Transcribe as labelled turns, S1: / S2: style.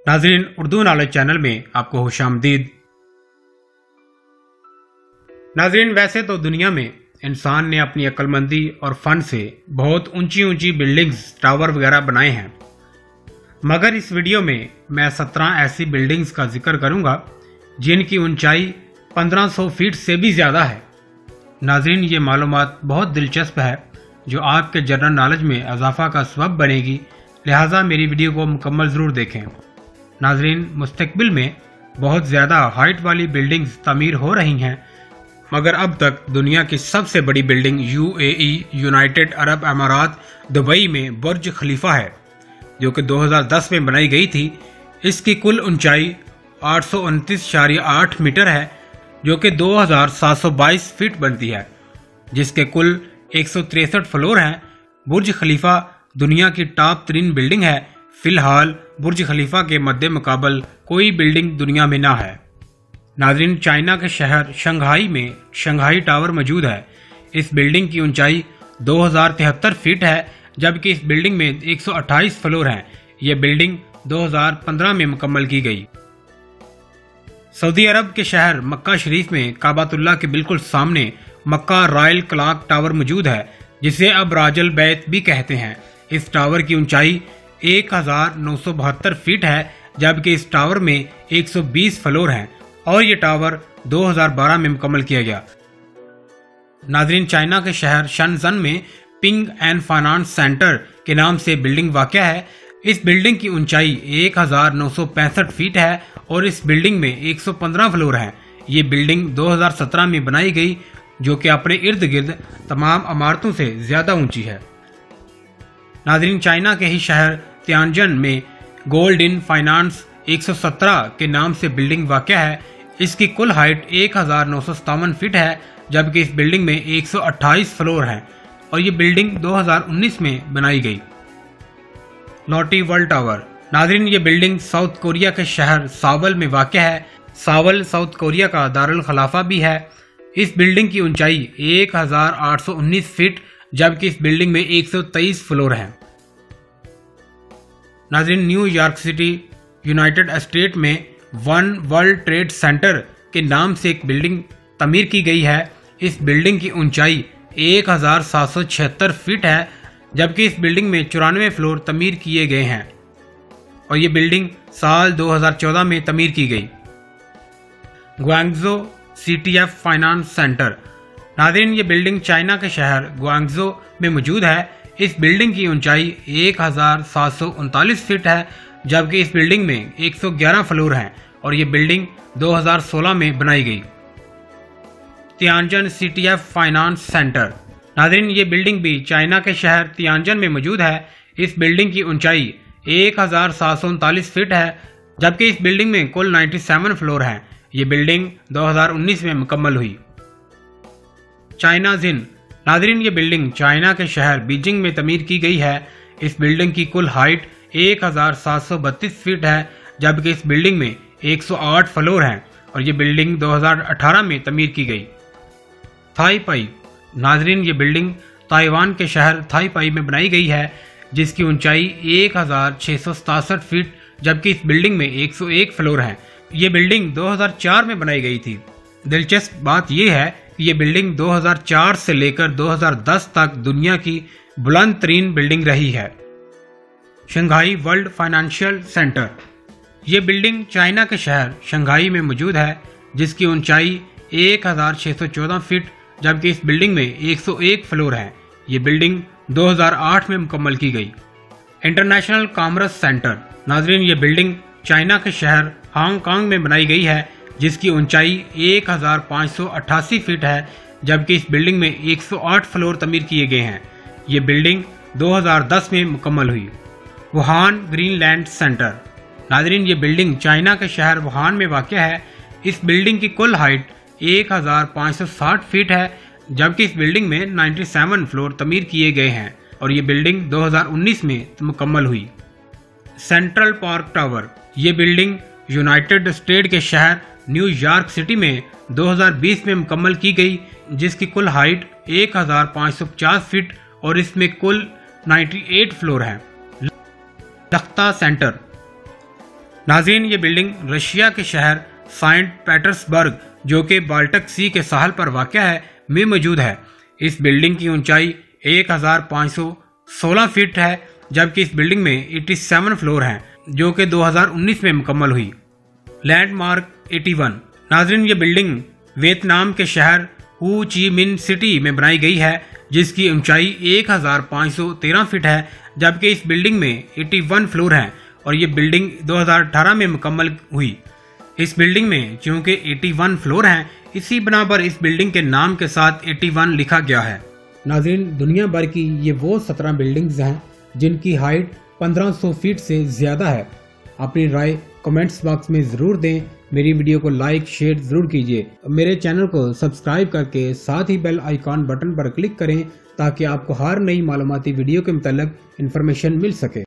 S1: नाज़रीन, Urdu knowledge channel में आपको खुशामदीद। नाज़रीन, वैसे तो दुनिया में इंसान ने अपनी अक्लमंदी और फन से बहुत ऊंची ऊंची बिल्डिंग्स, टावर वगैरह बनाए हैं, मगर इस वीडियो में मैं 17 ऐसी बिल्डिंग्स का जिक्र करूंगा जिनकी ऊंचाई 1500 फीट से भी ज़्यादा है। नाज़रीन, ये मालूमात बहुत दिलचस्प है जो आपके जनरल नॉलेज में इजाफा का सबब बनेगी, लिहाजा मेरी वीडियो को मुकम्मल ज़रूर देखें। नाज़रीन, मुस्तकबिल में बहुत ज़्यादा हाइट वाली बिल्डिंग्स तामीर हो रही हैं, मगर अब तक दुनिया की सबसे बड़ी बिल्डिंग यूएई यूनाइटेड अरब अमारात दुबई में बुर्ज खलीफा है, जो कि 2010 में बनाई गई थी। इसकी कुल ऊंचाई 829.8 मीटर है, जो कि 2722 फीट बनती है, जिसके कुल 163 फ्लोर हैं। बुर्ज खलीफा दुनिया की टॉप 3 बिल्डिंग है। फिलहाल बुर्ज खलीफा के मद्दे मुकाबल कोई बिल्डिंग दुनिया में ना है। नाज़रीन, चाइना के शहर शंघाई में शंघाई टावर मौजूद है। इस बिल्डिंग की ऊंचाई 2073 फीट है, जबकि इस बिल्डिंग में 128 फ्लोर हैं। यह बिल्डिंग 2015 में मुकम्मल की गई। सऊदी अरब के शहर मक्का शरीफ में काबातुल्लाह के बिल्कुल सामने मक्का रॉयल क्लॉक टावर मौजूद है, जिसे अब राजल बैत भी कहते हैं। इस टावर की ऊंचाई 1972 फीट है, जबकि इस टावर में 120 फ्लोर हैं और ये टावर 2012 में मुकम्मल किया गया। नाज़रीन, चाइना के शहर शनजन में पिंग एंड फाइनेंस सेंटर के नाम से बिल्डिंग वाक़या है। इस बिल्डिंग की ऊंचाई 1965 फीट है और इस बिल्डिंग में 115 फ्लोर हैं। ये बिल्डिंग 2017 में बनाई गई, जो कि अपने इर्द गिर्द तमाम इमारतों से ज़्यादा ऊंची है। नाज़रीन, चाइना के ही शहर तियानजन में गोल्ड इन फाइनेंस 117 के नाम से बिल्डिंग वाक़या है। इसकी कुल हाइट 1957 फीट है, जबकि इस बिल्डिंग में 128 फ्लोर हैं और ये बिल्डिंग 2019 में बनाई गई। लॉटी वर्ल्ड टावर। नाज़रीन, ये बिल्डिंग साउथ कोरिया के शहर सावल में वाक़या है। सावल साउथ कोरिया का दारुल खलाफा भी है। इस बिल्डिंग की ऊंचाई 1819 फीट, जबकि इस बिल्डिंग में 123 फ्लोर हैं। नाज़रीन, न्यूयॉर्क सिटी यूनाइटेड स्टेट में वन वर्ल्ड ट्रेड सेंटर के नाम से एक बिल्डिंग तमीर की गई है। इस बिल्डिंग की ऊंचाई 1776 फीट है, जबकि इस बिल्डिंग में 94 फ्लोर तमीर किए गए हैं और ये बिल्डिंग साल 2014 में तमीर की गई। Guangzhou CTF finance centre. नाज़रीन, ये बिल्डिंग चाइना के शहर ग्वांगझो में मौजूद है। इस बिल्डिंग की ऊंचाई 1739 फीट है, जबकि इस बिल्डिंग में 111 फ्लोर हैं और ये बिल्डिंग 2016 में बनाई गई। तियानजन सीटीएफ फाइनेंस सेंटर। नाज़रीन, ये बिल्डिंग भी चाइना के शहर तियानजन में मौजूद है। इस बिल्डिंग की ऊंचाई 1739 फीट है, जबकि इस बिल्डिंग में कुल 97 फ्लोर हैं। ये बिल्डिंग 2019 में मुकम्मल हुई। चाइना जिन। नाज़रीन, ये बिल्डिंग चाइना के शहर बीजिंग में तमीर की गई है। इस बिल्डिंग की कुल हाइट 1732 फीट है, जबकि इस बिल्डिंग में 108 फ्लोर हैं और ये बिल्डिंग 2018 में तमीर की गई। थाईपाई। नाज़रीन, ये बिल्डिंग ताइवान के शहर थाईपाई में बनाई गई है, जिसकी ऊंचाई 1667 फीट, जबकि इस बिल्डिंग में 101 फ्लोर हैं। ये बिल्डिंग 2004 में बनाई गई थी। दिलचस्प बात यह है कि ये बिल्डिंग 2004 से लेकर 2010 तक दुनिया की बुलंद तरीन बिल्डिंग रही है। Shanghai world financial centre. ये बिल्डिंग चाइना के शहर शंघाई में मौजूद है, जिसकी ऊंचाई 1614 फीट, जबकि इस बिल्डिंग में 101 फ्लोर हैं। ये बिल्डिंग 2008 में मुकम्मल की गई। International commerce centre. नाज़रीन, ये बिल्डिंग चाइना के शहर हांगकांग में बनाई गई है, जिसकी ऊंचाई 1588 फीट है, जबकि इस बिल्डिंग में 108 फ्लोर तमीर किए गए हैं। ये बिल्डिंग 2010 में मुकम्मल हुई। Wuhan Greenland centre. नाज़रीन, ये बिल्डिंग चाइना के शहर वुहान में वाक़या है। इस बिल्डिंग की कुल हाइट 1560 फीट है, जबकि इस बिल्डिंग में 97 फ्लोर तमीर किए गए हैं और ये बिल्डिंग 2019 में मुकम्मल हुई। Central park tower. ये बिल्डिंग यूनाइटेड स्टेट के शहर न्यूयॉर्क सिटी में 2020 में मुकम्मल की गई, जिसकी कुल हाइट 1550 फीट और इसमें कुल 98 फ्लोर हैं। तख्ता सेंटर। ناظرین یہ بلڈنگ رشیا کے شہر سینٹ پیٹرسبرگ جو کہ بالٹک سی کے ساحل پر واقع ہے میں موجود ہے۔ اس بلڈنگ کی اونچائی 1516 فٹ ہے، جبکہ اس بلڈنگ میں 87 فلور ہیں جو کہ 2019 میں مکمل ہوئی۔ لینڈ مارک 81 ناظرین یہ بلڈنگ ویتنام کے شہر ہو چی من سٹی میں بنائی گئی ہے جس کی اونچائی 1513 فٹ ہے، جبکہ اس بلڈنگ میں 81 فلور ہیں اور یہ بلڈنگ 2018 میں مکمل ہوئی۔ اس بلڈنگ میں چونکہ 81 فلور ہیں اسی بنا پر اس بلڈنگ کے نام کے ساتھ 81 لکھا گیا ہے۔ ناظرین دنیا بھر کی یہ وہ 17 بلڈنگز ہیں جن کی ہائٹ 1500 فٹ سے زیادہ ہے۔ اپنی رائے کمنٹس باکس میں ضرور دیں، میری ویڈیو کو لائک شیئر ضرور کیجیے، میرے چینل کو سبسکرائب کر کے ساتھ ہی بیل آئیکن بٹن پر کلک کریں تاکہ آپ کو ہر نئی معلوماتی ویڈیو کے متعلق انفارمیشن مل سکے۔